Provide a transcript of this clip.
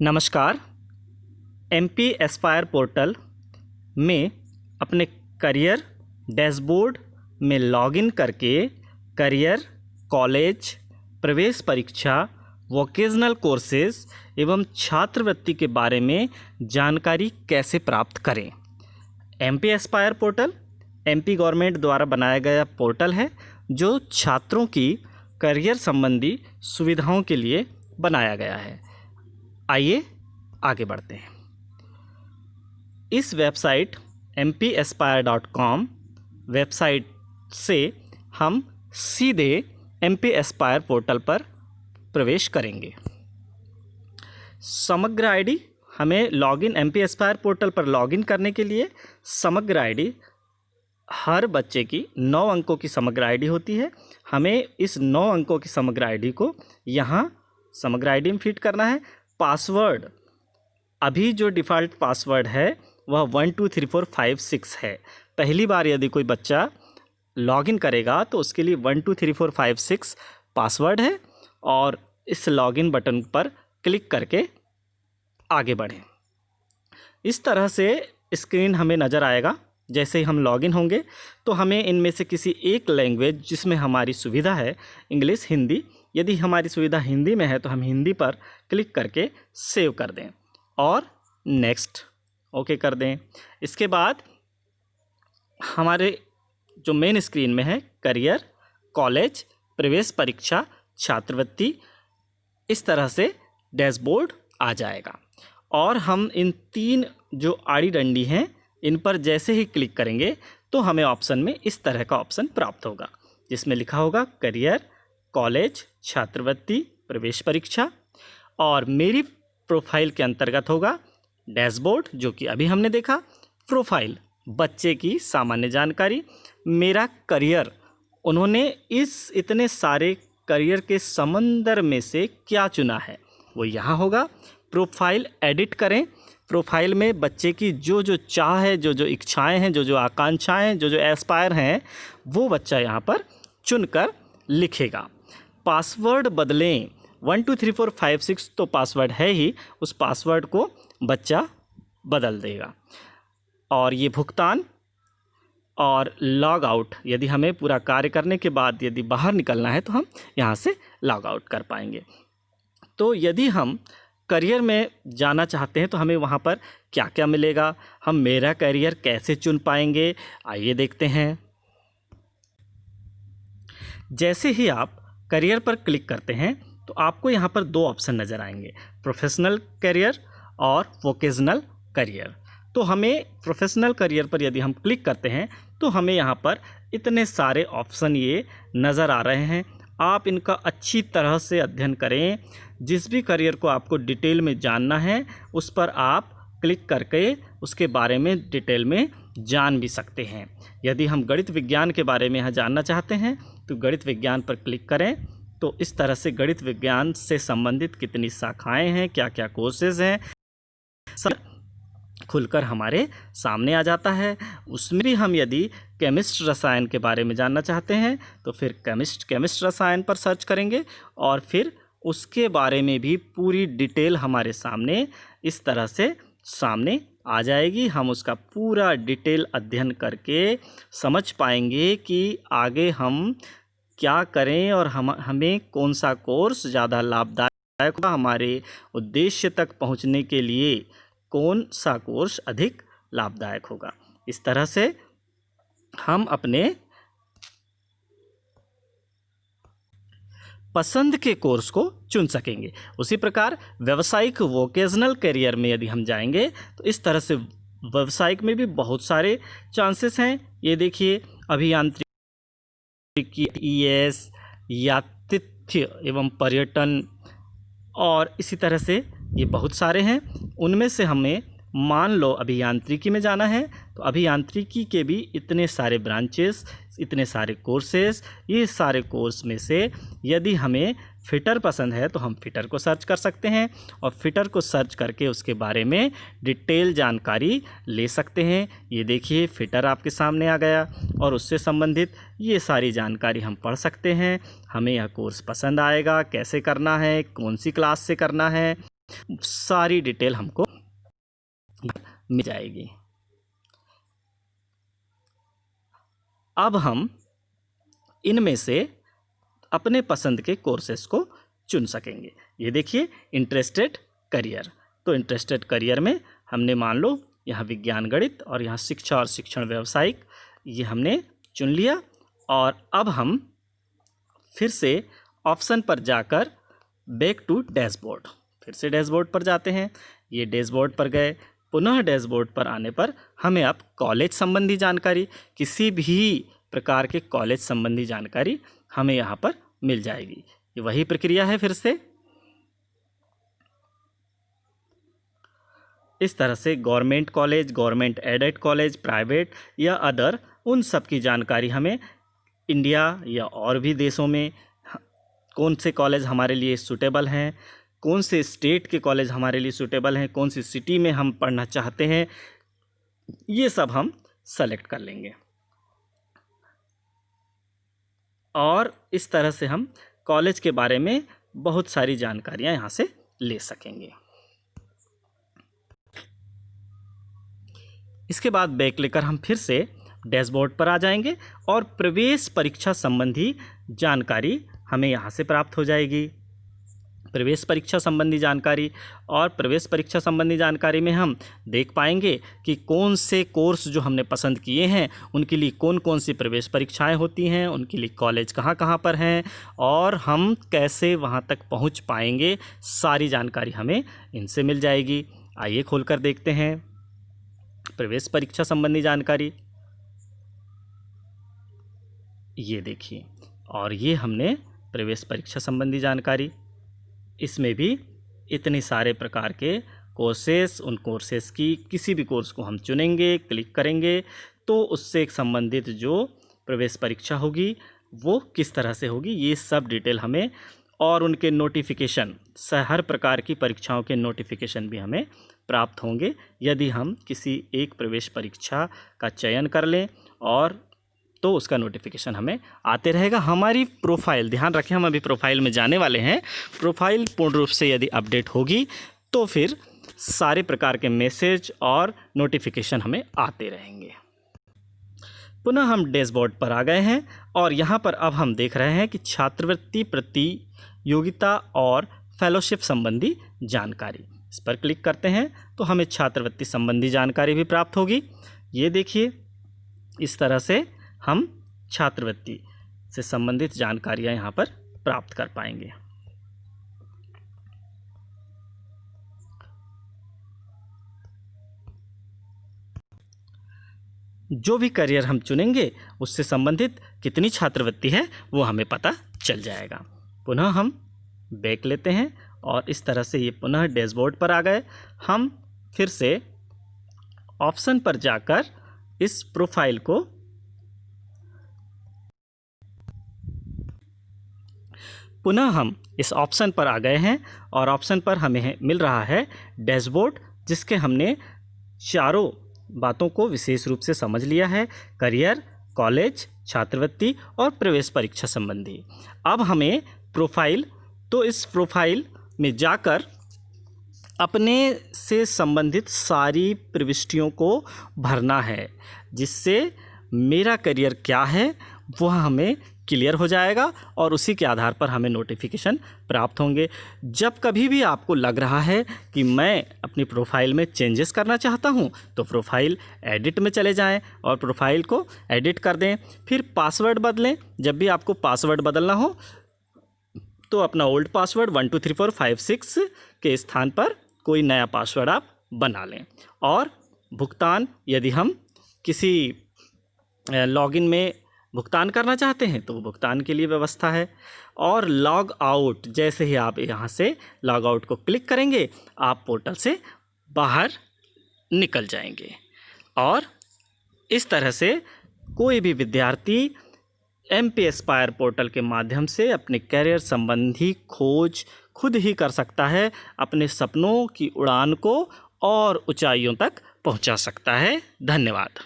नमस्कार। MP Aspire portal में अपने करियर डैशबोर्ड में लॉगिन करके करियर, कॉलेज, प्रवेश परीक्षा, वोकेशनल कोर्सेज एवं छात्रवृत्ति के बारे में जानकारी कैसे प्राप्त करें। MP Aspire portal MP government द्वारा बनाया गया पोर्टल है जो छात्रों की करियर संबंधी सुविधाओं के लिए बनाया गया है। आइए आगे बढ़ते हैं। इस वेबसाइट mpaspire.com वेबसाइट से हम सीधे एमपी एस्पायर पोर्टल पर प्रवेश करेंगे। समग्र आईडी हमें लॉगिन एमपी एस्पायर पोर्टल पर लॉगिन करने के लिए समग्र आईडी, हर बच्चे की 9 अंकों की समग्र आईडी होती है। हमें इस 9 अंकों की समग्र आईडी को यहाँ समग्र आईडी में फिट करना है। पासवर्ड अभी जो डिफ़ॉल्ट पासवर्ड है वह 123456 है। पहली बार यदि कोई बच्चा लॉगिन करेगा तो उसके लिए 123456 पासवर्ड है और इस लॉगिन बटन पर क्लिक करके आगे बढ़ें। इस तरह से स्क्रीन हमें नज़र आएगा। जैसे ही हम लॉगिन होंगे तो हमें इनमें से किसी एक लैंग्वेज जिसमें हमारी सुविधा है, इंग्लिश, हिंदी, यदि हमारी सुविधा हिंदी में है तो हम हिंदी पर क्लिक करके सेव कर दें और नेक्स्ट ओके कर दें। इसके बाद हमारे जो मेन स्क्रीन में है करियर, कॉलेज, प्रवेश परीक्षा, छात्रवृत्ति, इस तरह से डैशबोर्ड आ जाएगा और हम इन 3 जो आड़ी डंडी हैं इन पर जैसे ही क्लिक करेंगे तो हमें ऑप्शन में इस तरह का ऑप्शन प्राप्त होगा जिसमें लिखा होगा करियर, कॉलेज, छात्रवृत्ति, प्रवेश परीक्षा और मेरी प्रोफाइल के अंतर्गत होगा डैशबोर्ड, जो कि अभी हमने देखा। प्रोफाइल बच्चे की सामान्य जानकारी, मेरा करियर, उन्होंने इस इतने सारे करियर के समंदर में से क्या चुना है वो यहाँ होगा। प्रोफाइल एडिट करें। प्रोफाइल में बच्चे की जो जो चाह है, जो जो इच्छाएं हैं, जो जो आकांक्षाएं हैं, जो जो एस्पायर हैं, वो बच्चा यहाँ पर चुनकर लिखेगा। पासवर्ड बदलें। 123456 तो पासवर्ड है ही, उस पासवर्ड को बच्चा बदल देगा। और ये भुगतान और लॉग आउट, यदि हमें पूरा कार्य करने के बाद यदि बाहर निकलना है तो हम यहाँ से लॉग आउट कर पाएंगे। तो यदि हम करियर में जाना चाहते हैं तो हमें वहाँ पर क्या क्या मिलेगा, हम मेरा करियर कैसे चुन पाएंगे, आइए देखते हैं। जैसे ही आप करियर पर क्लिक करते हैं तो आपको यहाँ पर 2 ऑप्शन नज़र आएंगे, प्रोफेशनल करियर और वोकेशनल करियर। तो हमें प्रोफेशनल करियर पर यदि हम क्लिक करते हैं तो हमें यहाँ पर इतने सारे ऑप्शन ये नज़र आ रहे हैं। आप इनका अच्छी तरह से अध्ययन करें। जिस भी करियर को आपको डिटेल में जानना है उस पर आप क्लिक करके उसके बारे में डिटेल में जान भी सकते हैं। यदि हम गणित विज्ञान के बारे में यहाँ जानना चाहते हैं तो गणित विज्ञान पर क्लिक करें तो इस तरह से गणित विज्ञान से संबंधित कितनी शाखाएं हैं, क्या क्या कोर्सेज हैं, सब खुलकर हमारे सामने आ जाता है। उसमें भी हम यदि केमिस्ट रसायन के बारे में जानना चाहते हैं तो फिर केमिस्ट रसायन पर सर्च करेंगे और फिर उसके बारे में भी पूरी डिटेल हमारे सामने इस तरह से सामने आ जाएगी। हम उसका पूरा डिटेल अध्ययन करके समझ पाएंगे कि आगे हम क्या करें और हमें कौन सा कोर्स ज़्यादा लाभदायक होगा, हमारे उद्देश्य तक पहुंचने के लिए कौन सा कोर्स अधिक लाभदायक होगा। इस तरह से हम अपने पसंद के कोर्स को चुन सकेंगे। उसी प्रकार व्यावसायिक वोकेशनल करियर में यदि हम जाएंगे तो इस तरह से व्यावसायिक में भी बहुत सारे चांसेस हैं। ये देखिए, अभियांत्रिकी, ईएस, यात्रित्य एवं पर्यटन और इसी तरह से ये बहुत सारे हैं। उनमें से हमें मान लो अभियांत्रिकी में जाना है तो अभियांत्रिकी के भी इतने सारे ब्रांचेस, इतने सारे कोर्सेस, ये सारे कोर्स में से यदि हमें फिटर पसंद है तो हम फिटर को सर्च कर सकते हैं और फिटर को सर्च करके उसके बारे में डिटेल जानकारी ले सकते हैं। ये देखिए, फिटर आपके सामने आ गया और उससे संबंधित ये सारी जानकारी हम पढ़ सकते हैं। हमें यह कोर्स पसंद आएगा, कैसे करना है, कौन सी क्लास से करना है, सारी डिटेल हमको मिल जाएगी। अब हम इनमें से अपने पसंद के कोर्सेज को चुन सकेंगे। ये देखिए इंटरेस्टेड करियर, तो इंटरेस्टेड करियर में हमने मान लो यहाँ विज्ञान गणित और यहाँ शिक्षा और शिक्षण व्यावसायिक ये हमने चुन लिया। और अब हम फिर से ऑप्शन पर जाकर बैक टू डैशबोर्ड, फिर से डैशबोर्ड पर जाते हैं। ये डैशबोर्ड पर गए, पुनः डैशबोर्ड पर आने पर हमें अब कॉलेज संबंधी जानकारी, किसी भी प्रकार के कॉलेज संबंधी जानकारी हमें यहाँ पर मिल जाएगी। ये वही प्रक्रिया है फिर से। इस तरह से government college, government aided college, private या अदर, उन सब की जानकारी हमें इंडिया या और भी देशों में कौन से कॉलेज हमारे लिए सूटेबल हैं, कौन से स्टेट के कॉलेज हमारे लिए सूटेबल हैं, कौन सी सिटी में हम पढ़ना चाहते हैं, ये सब हम सेलेक्ट कर लेंगे। और इस तरह से हम कॉलेज के बारे में बहुत सारी जानकारियां यहाँ से ले सकेंगे। इसके बाद बैक लेकर हम फिर से डैशबोर्ड पर आ जाएंगे और प्रवेश परीक्षा संबंधी जानकारी हमें यहाँ से प्राप्त हो जाएगी। प्रवेश परीक्षा संबंधी जानकारी, और प्रवेश परीक्षा संबंधी जानकारी में हम देख पाएंगे कि कौन से कोर्स जो हमने पसंद किए हैं उनके लिए कौन कौन सी प्रवेश परीक्षाएं होती हैं, उनके लिए कॉलेज कहाँ कहाँ पर हैं और हम कैसे वहाँ तक पहुँच पाएंगे, सारी जानकारी हमें इनसे मिल जाएगी। आइए खोलकर देखते हैं प्रवेश परीक्षा संबंधी जानकारी। ये देखिए, और ये हमने प्रवेश परीक्षा संबंधी जानकारी, इसमें भी इतने सारे प्रकार के कोर्सेस, उन कोर्सेस की किसी भी कोर्स को हम चुनेंगे, क्लिक करेंगे तो उससे संबंधित जो प्रवेश परीक्षा होगी वो किस तरह से होगी, ये सब डिटेल हमें, और उनके नोटिफिकेशन, हर प्रकार की परीक्षाओं के नोटिफिकेशन भी हमें प्राप्त होंगे यदि हम किसी एक प्रवेश परीक्षा का चयन कर लें, और तो उसका नोटिफिकेशन हमें आते रहेगा। हमारी प्रोफाइल, ध्यान रखें हम अभी प्रोफाइल में जाने वाले हैं, प्रोफाइल पूर्ण रूप से यदि अपडेट होगी तो फिर सारे प्रकार के मैसेज और नोटिफिकेशन हमें आते रहेंगे। पुनः हम डैशबोर्ड पर आ गए हैं और यहाँ पर अब हम देख रहे हैं कि छात्रवृत्ति प्रतियोगिता और फेलोशिप संबंधी जानकारी, इस पर क्लिक करते हैं तो हमें छात्रवृत्ति संबंधी जानकारी भी प्राप्त होगी। ये देखिए, इस तरह से हम छात्रवृत्ति से संबंधित जानकारियाँ यहाँ पर प्राप्त कर पाएंगे। जो भी करियर हम चुनेंगे उससे संबंधित कितनी छात्रवृत्ति है वो हमें पता चल जाएगा। पुनः हम बैक लेते हैं और इस तरह से ये पुनः डैशबोर्ड पर आ गए। हम फिर से ऑप्शन पर जाकर इस प्रोफाइल को पुनः हम इस ऑप्शन पर आ गए हैं और ऑप्शन पर हमें मिल रहा है डैशबोर्ड, जिसके हमने चारों बातों को विशेष रूप से समझ लिया है, करियर, कॉलेज, छात्रवृत्ति और प्रवेश परीक्षा संबंधी। अब हमें प्रोफाइल, तो इस प्रोफाइल में जाकर अपने से संबंधित सारी प्रविष्टियों को भरना है, जिससे मेरा करियर क्या है वह हमें क्लियर हो जाएगा और उसी के आधार पर हमें नोटिफिकेशन प्राप्त होंगे। जब कभी भी आपको लग रहा है कि मैं अपनी प्रोफाइल में चेंजेस करना चाहता हूं, तो प्रोफाइल एडिट में चले जाएं और प्रोफाइल को एडिट कर दें। फिर पासवर्ड बदलें, जब भी आपको पासवर्ड बदलना हो तो अपना ओल्ड पासवर्ड 123456 के स्थान पर कोई नया पासवर्ड आप बना लें। और भुगतान, यदि हम किसी लॉगिन में भुगतान करना चाहते हैं तो वो भुगतान के लिए व्यवस्था है। और लॉग आउट, जैसे ही आप यहाँ से लॉग आउट को क्लिक करेंगे आप पोर्टल से बाहर निकल जाएंगे। और इस तरह से कोई भी विद्यार्थी MP एस्पायर पोर्टल के माध्यम से अपने कैरियर संबंधी खोज खुद ही कर सकता है, अपने सपनों की उड़ान को और ऊंचाइयों तक पहुंचा सकता है। धन्यवाद।